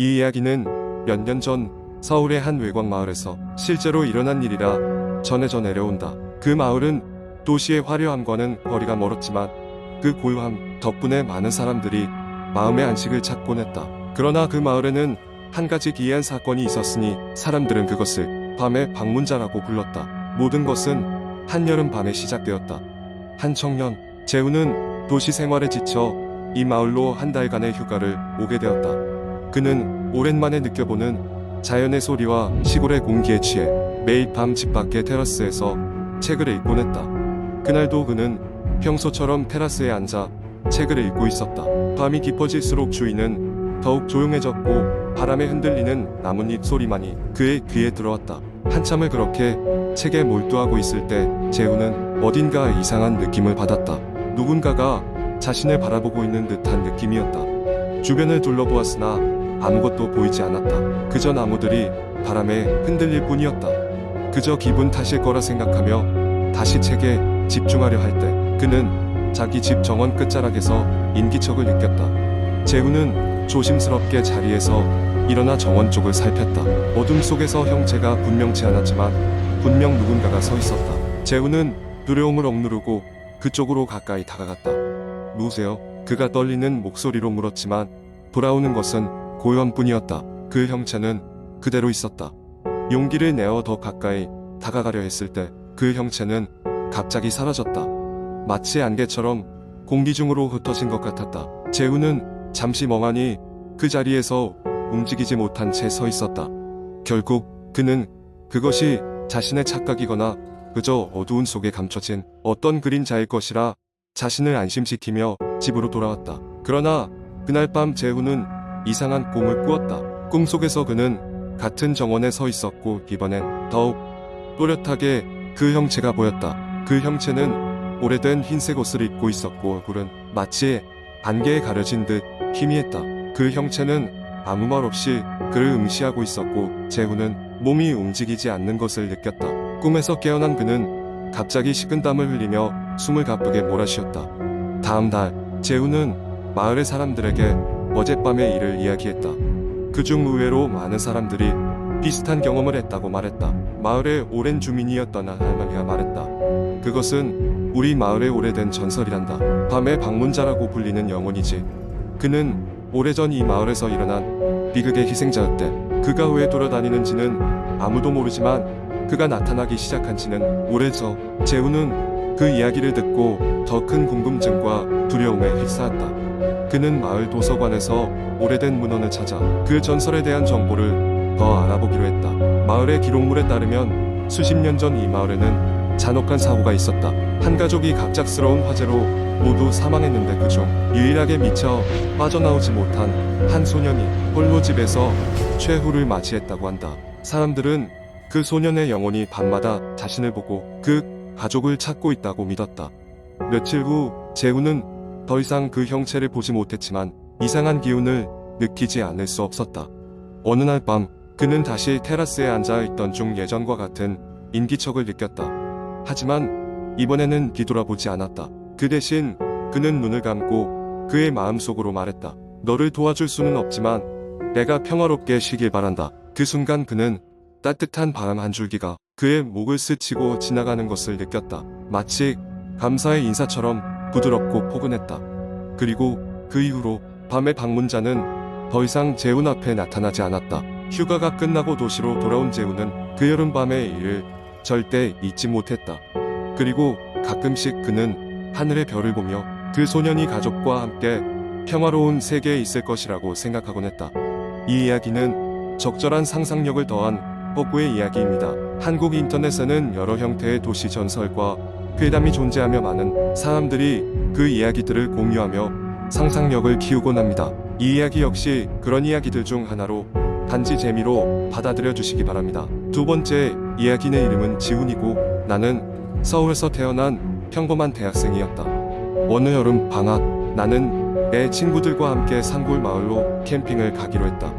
이 이야기는 몇 년 전 서울의 한 외곽 마을에서 실제로 일어난 일이라 전해져 내려온다. 그 마을은 도시의 화려함과는 거리가 멀었지만 그 고요함 덕분에 많은 사람들이 마음의 안식을 찾곤 했다. 그러나 그 마을에는 한 가지 기이한 사건이 있었으니 사람들은 그것을 밤의 방문자라고 불렀다. 모든 것은 한여름 밤에 시작되었다. 한 청년, 재우는 도시 생활에 지쳐 이 마을로 한 달간의 휴가를 오게 되었다. 그는 오랜만에 느껴보는 자연의 소리와 시골의 공기에 취해 매일 밤 집 밖의 테라스에서 책을 읽곤 했다. 그날도 그는 평소처럼 테라스에 앉아 책을 읽고 있었다. 밤이 깊어질수록 주위는 더욱 조용해졌고 바람에 흔들리는 나뭇잎 소리만이 그의 귀에 들어왔다. 한참을 그렇게 책에 몰두하고 있을 때 재우는 어딘가 이상한 느낌을 받았다. 누군가가 자신을 바라보고 있는 듯한 느낌이었다. 주변을 둘러보았으나 아무것도 보이지 않았다. 그저 나무들이 바람에 흔들릴 뿐이었다. 그저 기분 탓일 거라 생각하며 다시 책에 집중하려 할 때 그는 자기 집 정원 끝자락에서 인기척을 느꼈다. 재우는 조심스럽게 자리에서 일어나 정원 쪽을 살폈다. 어둠 속에서 형체가 분명치 않았지만 분명 누군가가 서 있었다. 재우는 두려움을 억누르고 그쪽으로 가까이 다가갔다. 누구세요? 그가 떨리는 목소리로 물었지만 돌아오는 것은 고요함뿐이었다. 그 형체는 그대로 있었다. 용기를 내어 더 가까이 다가가려 했을 때 그 형체는 갑자기 사라졌다. 마치 안개처럼 공기 중으로 흩어진 것 같았다. 재우는 잠시 멍하니 그 자리에서 움직이지 못한 채 서 있었다. 결국 그는 그것이 자신의 착각이거나 그저 어두운 속에 감춰진 어떤 그림자일 것이라 자신을 안심시키며 집으로 돌아왔다. 그러나 그날 밤 재우는 이상한 꿈을 꾸었다. 꿈속에서 그는 같은 정원에 서 있었고 이번엔 더욱 또렷하게 그 형체가 보였다. 그 형체는 오래된 흰색 옷을 입고 있었고 얼굴은 마치 안개에 가려진 듯 희미했다. 그 형체는 아무 말 없이 그를 응시하고 있었고 재우는 몸이 움직이지 않는 것을 느꼈다. 꿈에서 깨어난 그는 갑자기 식은땀을 흘리며 숨을 가쁘게 몰아쉬었다. 다음 날 재우는 마을의 사람들에게 어젯밤의 일을 이야기했다. 그중 의외로 많은 사람들이 비슷한 경험을 했다고 말했다. 마을의 오랜 주민이었던 한 할머니가 말했다. 그것은 우리 마을의 오래된 전설이란다. 밤의 방문자라고 불리는 영혼이지. 그는 오래전 이 마을에서 일어난 비극의 희생자였대. 그가 왜 돌아다니는지는 아무도 모르지만 그가 나타나기 시작한 지는 오래전. 재우는 그 이야기를 듣고 더 큰 궁금증과 두려움에 휩싸였다. 그는 마을 도서관에서 오래된 문헌을 찾아 그 전설에 대한 정보를 더 알아보기로 했다. 마을의 기록물에 따르면 수십 년 전 이 마을에는 잔혹한 사고가 있었다. 한 가족이 갑작스러운 화재로 모두 사망했는데 그중 유일하게 미처 빠져나오지 못한 한 소년이 홀로 집에서 최후를 맞이했다고 한다. 사람들은 그 소년의 영혼이 밤마다 자신을 보고 그 가족을 찾고 있다고 믿었다. 며칠 후 재우는 더 이상 그 형체를 보지 못했지만 이상한 기운을 느끼지 않을 수 없었다. 어느 날 밤 그는 다시 테라스에 앉아 있던 중 예전과 같은 인기척을 느꼈다. 하지만 이번에는 뒤돌아보지 않았다. 그 대신 그는 눈을 감고 그의 마음속으로 말했다. 너를 도와줄 수는 없지만 내가 평화롭게 쉬길 바란다. 그 순간 그는 따뜻한 바람 한 줄기가 그의 목을 스치고 지나가는 것을 느꼈다. 마치 감사의 인사처럼 부드럽고 포근했다. 그리고 그 이후로 밤의 방문자는 더 이상 재훈 앞에 나타나지 않았다. 휴가가 끝나고 도시로 돌아온 재훈은 그 여름밤의 일을 절대 잊지 못했다. 그리고 가끔씩 그는 하늘의 별을 보며 그 소년이 가족과 함께 평화로운 세계에 있을 것이라고 생각하곤 했다. 이 이야기는 적절한 상상력을 더한 허구의 이야기입니다. 한국 인터넷에는 여러 형태의 도시 전설과 괴담이 존재하며 많은 사람들이 그 이야기들을 공유하며 상상력을 키우곤 합니다. 이 이야기 역시 그런 이야기들 중 하나로 단지 재미로 받아들여 주시기 바랍니다. 두 번째 이야기의 이름은 지훈이고 나는 서울에서 태어난 평범한 대학생이었다. 어느 여름 방학 나는 내 친구들과 함께 산골 마을로 캠핑을 가기로 했다.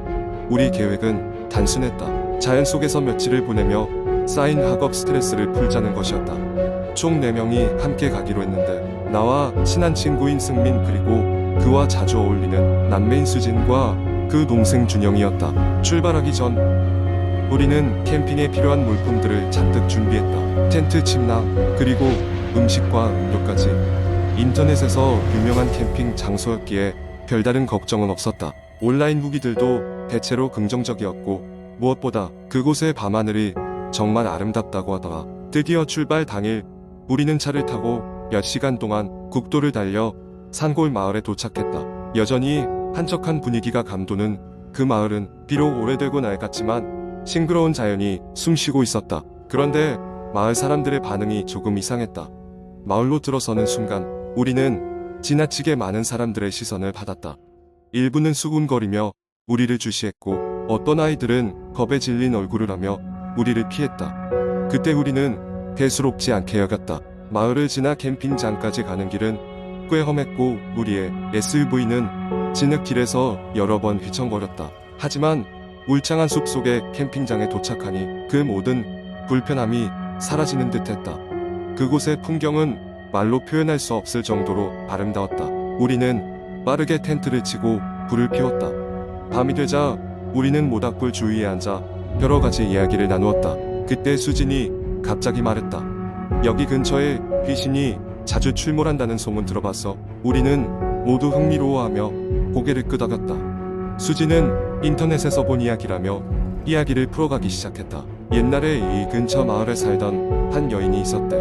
우리 계획은 단순했다. 자연 속에서 며칠을 보내며 쌓인 학업 스트레스를 풀자는 것이었다. 총 4명이 함께 가기로 했는데 나와 친한 친구인 승민 그리고 그와 자주 어울리는 남매인 수진과 그 동생 준영이었다. 출발하기 전 우리는 캠핑에 필요한 물품들을 잔뜩 준비했다. 텐트, 침낭, 그리고 음식과 음료까지. 인터넷에서 유명한 캠핑 장소였기에 별다른 걱정은 없었다. 온라인 후기들도 대체로 긍정적이었고 무엇보다 그곳의 밤하늘이 정말 아름답다고 하더라. 드디어 출발 당일 우리는 차를 타고 몇 시간 동안 국도를 달려 산골 마을에 도착했다. 여전히 한적한 분위기가 감도는 그 마을은 비록 오래되고 낡았지만 싱그러운 자연이 숨쉬고 있었다. 그런데 마을 사람들의 반응이 조금 이상했다. 마을로 들어서는 순간 우리는 지나치게 많은 사람들의 시선을 받았다. 일부는 수군거리며 우리를 주시했고 어떤 아이들은 겁에 질린 얼굴을 하며 우리를 피했다. 그때 우리는 대수롭지 않게 여겼다. 마을을 지나 캠핑장까지 가는 길은 꽤 험했고 우리의 SUV는 진흙길에서 여러 번 휘청거렸다. 하지만 울창한 숲속의 캠핑장에 도착하니 그 모든 불편함이 사라지는 듯했다. 그곳의 풍경은 말로 표현할 수 없을 정도로 아름다웠다. 우리는 빠르게 텐트를 치고 불을 피웠다. 밤이 되자 우리는 모닥불 주위에 앉아 여러 가지 이야기를 나누었다. 그때 수진이 갑자기 말했다. 여기 근처에 귀신이 자주 출몰한다는 소문 들어봤어. 우리는 모두 흥미로워하며 고개를 끄덕였다. 수진은 인터넷에서 본 이야기라며 이야기를 풀어가기 시작했다. 옛날에 이 근처 마을에 살던 한 여인이 있었대.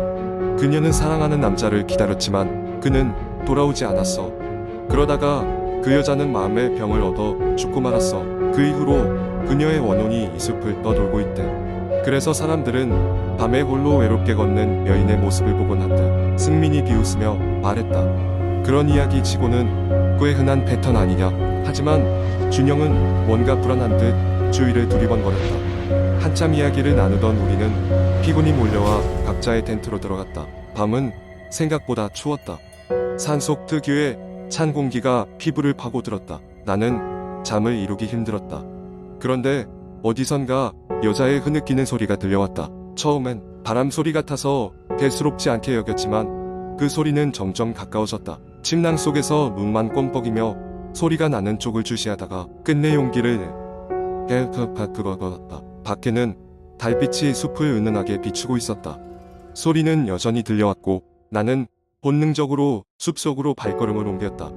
그녀는 사랑하는 남자를 기다렸지만 그는 돌아오지 않았어. 그러다가 그 여자는 마음의 병을 얻어 죽고 말았어. 그 이후로 그녀의 원혼이 이 숲을 떠돌고 있대. 그래서 사람들은 밤에 홀로 외롭게 걷는 여인의 모습을 보곤 한다. 승민이 비웃으며 말했다. 그런 이야기 치고는 꽤 흔한 패턴 아니냐. 하지만 준영은 뭔가 불안한 듯 주위를 두리번거렸다. 한참 이야기를 나누던 우리는 피곤이 몰려와 각자의 텐트로 들어갔다. 밤은 생각보다 추웠다. 산속 특유의 찬 공기가 피부를 파고들었다. 나는 잠을 이루기 힘들었다. 그런데 어디선가 여자의 흐느끼는 소리가 들려왔다. 처음엔 바람 소리 같아서 대수롭지 않게 여겼지만 그 소리는 점점 가까워졌다. 침낭 속에서 눈만 껌뻑이며 소리가 나는 쪽을 주시하다가 끝내 용기를 그거다. 밖에는 달빛이 숲을 은은하게 비추고 있었다. 소리는 여전히 들려왔고 나는 본능적으로 숲속으로 발걸음을 옮겼다.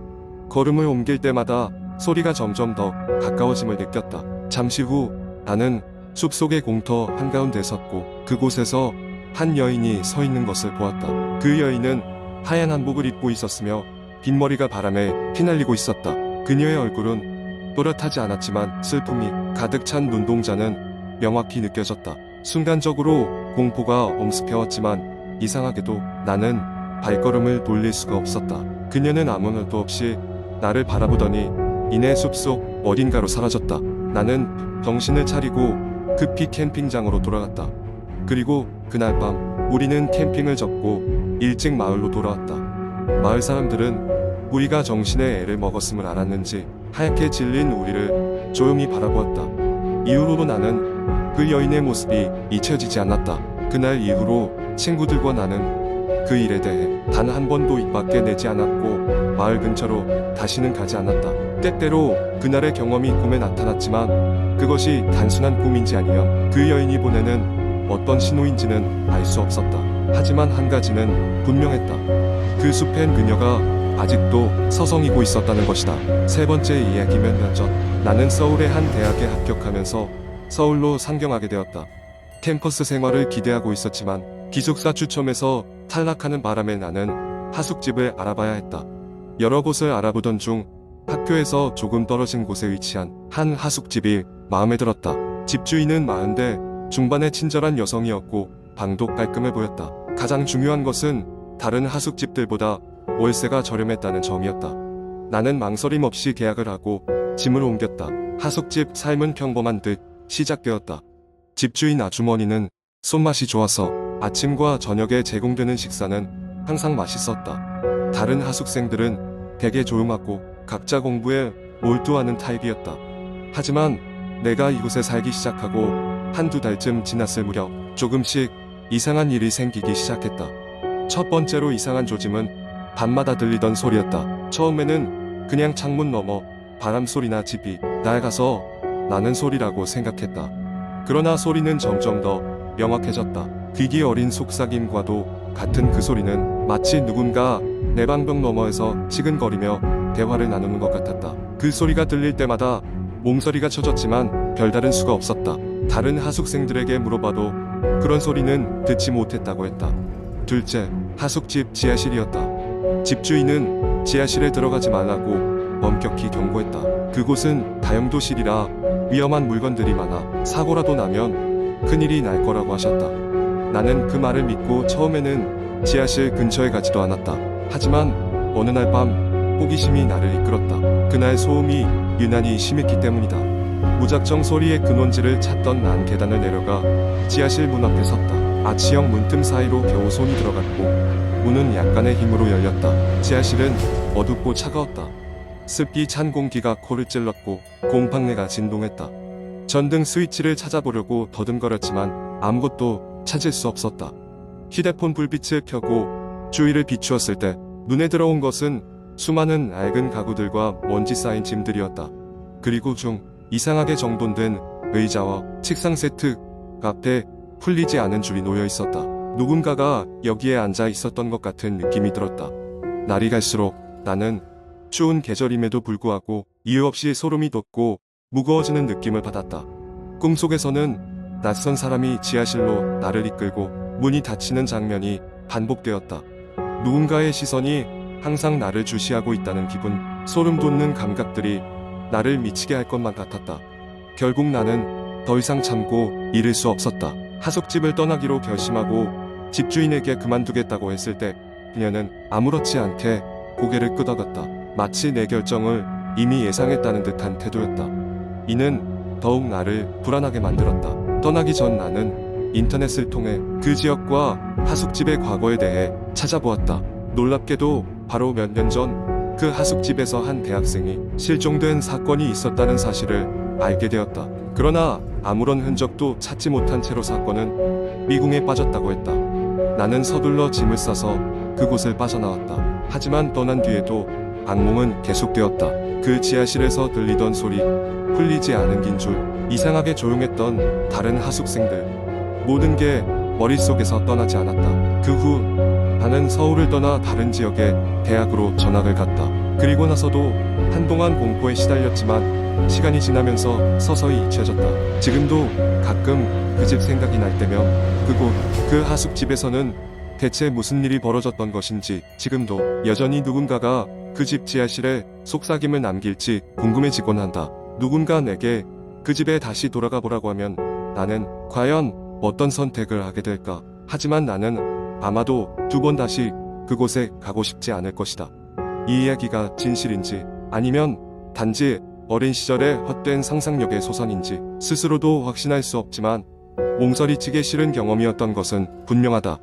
걸음을 옮길 때마다 소리가 점점 더 가까워짐을 느꼈다. 잠시 후 나는 숲속의 공터 한가운데 섰고 그곳에서 한 여인이 서 있는 것을 보았다. 그 여인은 하얀 한복을 입고 있었으며 빗머리가 바람에 휘날리고 있었다. 그녀의 얼굴은 또렷하지 않았지만 슬픔이 가득 찬 눈동자는 명확히 느껴졌다. 순간적으로 공포가 엄습해왔지만 이상하게도 나는 발걸음을 돌릴 수가 없었다. 그녀는 아무 말도 없이 나를 바라보더니 이내 숲속 어딘가로 사라졌다. 나는 정신을 차리고 급히 캠핑장으로 돌아갔다. 그리고 그날 밤 우리는 캠핑을 접고 일찍 마을로 돌아왔다. 마을 사람들은 우리가 정신에 애를 먹었음을 알았는지 하얗게 질린 우리를 조용히 바라보았다. 이후로도 나는 그 여인의 모습이 잊혀지지 않았다. 그날 이후로 친구들과 나는 그 일에 대해 단 한 번도 입 밖에 내지 않았고 마을 근처로 다시는 가지 않았다. 때때로 그날의 경험이 꿈에 나타났지만 그것이 단순한 꿈인지 아니면 그 여인이 보내는 어떤 신호인지는 알 수 없었다. 하지만 한 가지는 분명했다. 그 숲엔 그녀가 아직도 서성이고 있었다는 것이다. 세 번째 이야기. 몇 년 전 나는 서울의 한 대학에 합격하면서 서울로 상경하게 되었다. 캠퍼스 생활을 기대하고 있었지만 기숙사 추첨에서 탈락하는 바람에 나는 하숙집을 알아봐야 했다. 여러 곳을 알아보던 중 학교에서 조금 떨어진 곳에 위치한 한 하숙집이 마음에 들었다. 집주인은 40대 중반의 친절한 여성이었고 방도 깔끔해 보였다. 가장 중요한 것은 다른 하숙집들보다 월세가 저렴했다는 점이었다. 나는 망설임 없이 계약을 하고 짐을 옮겼다. 하숙집 삶은 평범한 듯 시작되었다. 집주인 아주머니는 손맛이 좋아서 아침과 저녁에 제공되는 식사는 항상 맛있었다. 다른 하숙생들은 되게 조용하고 각자 공부에 몰두하는 타입이었다. 하지만 내가 이곳에 살기 시작하고 한두 달쯤 지났을 무렵 조금씩 이상한 일이 생기기 시작했다. 첫 번째로 이상한 조짐은 밤마다 들리던 소리였다. 처음에는 그냥 창문 너머 바람 소리나 집이 낡아서 나는 소리라고 생각했다. 그러나 소리는 점점 더 명확해졌다. 귀기 어린 속삭임과도 같은 그 소리는 마치 누군가 내 방벽 너머에서 치근거리며 대화를 나누는 것 같았다. 그 소리가 들릴 때마다 몸서리가 쳐졌지만 별다른 수가 없었다. 다른 하숙생들에게 물어봐도 그런 소리는 듣지 못했다고 했다. 둘째, 하숙집 지하실이었다. 집주인은 지하실에 들어가지 말라고 엄격히 경고했다. 그곳은 다용도실이라 위험한 물건들이 많아 사고라도 나면 큰일이 날 거라고 하셨다. 나는 그 말을 믿고 처음에는 지하실 근처에 가지도 않았다. 하지만 어느 날 밤 호기심이 나를 이끌었다. 그날 소음이 유난히 심했기 때문이다. 무작정 소리의 근원지를 찾던 난 계단을 내려가 지하실 문 앞에 섰다. 아치형 문틈 사이로 겨우 손이 들어갔고 문은 약간의 힘으로 열렸다. 지하실은 어둡고 차가웠다. 습기 찬 공기가 코를 찔렀고 곰팡내가 진동했다. 전등 스위치를 찾아보려고 더듬거렸지만 아무것도 찾을 수 없었다. 휴대폰 불빛을 켜고 주위를 비추었을 때 눈에 들어온 것은 수많은 낡은 가구들과 먼지 쌓인 짐들이었다. 그리고 중 이상하게 정돈된 의자와 책상 세트 앞에 풀리지 않은 줄이 놓여 있었다. 누군가가 여기에 앉아 있었던 것 같은 느낌이 들었다. 날이 갈수록 나는 추운 계절임에도 불구하고 이유 없이 소름이 돋고 무거워지는 느낌을 받았다. 꿈속에서는 낯선 사람이 지하실로 나를 이끌고 문이 닫히는 장면이 반복되었다. 누군가의 시선이 항상 나를 주시하고 있다는 기분, 소름 돋는 감각들이 나를 미치게 할 것만 같았다. 결국 나는 더 이상 참고 이를 수 없었다. 하숙집을 떠나기로 결심하고 집주인에게 그만두겠다고 했을 때 그녀는 아무렇지 않게 고개를 끄덕였다. 마치 내 결정을 이미 예상했다는 듯한 태도였다. 이는 더욱 나를 불안하게 만들었다. 떠나기 전 나는 인터넷을 통해 그 지역과 하숙집의 과거에 대해 찾아보았다. 놀랍게도 바로 몇 년 전 그 하숙집에서 한 대학생이 실종된 사건이 있었다는 사실을 알게 되었다. 그러나 아무런 흔적도 찾지 못한 채로 사건은 미궁에 빠졌다고 했다. 나는 서둘러 짐을 싸서 그곳을 빠져나왔다. 하지만 떠난 뒤에도 악몽은 계속되었다. 그 지하실에서 들리던 소리, 풀리지 않은 긴 줄, 이상하게 조용했던 다른 하숙생들, 모든 게 머릿속에서 떠나지 않았다. 그 후 나는 서울을 떠나 다른 지역의 대학으로 전학을 갔다. 그리고 나서도 한동안 공포에 시달렸지만 시간이 지나면서 서서히 잊혀졌다. 지금도 가끔 그 집 생각이 날 때면 그곳, 그 하숙집에서는 대체 무슨 일이 벌어졌던 것인지 지금도 여전히 누군가가 그 집 지하실에 속삭임을 남길지 궁금해지곤 한다. 누군가 내게 그 집에 다시 돌아가 보라고 하면 나는 과연 어떤 선택을 하게 될까? 하지만 나는 아마도 두 번 다시 그곳에 가고 싶지 않을 것이다. 이 이야기가 진실인지 아니면 단지 어린 시절의 헛된 상상력의 소선인지 스스로도 확신할 수 없지만 몸서리치기 싫은 경험이었던 것은 분명하다.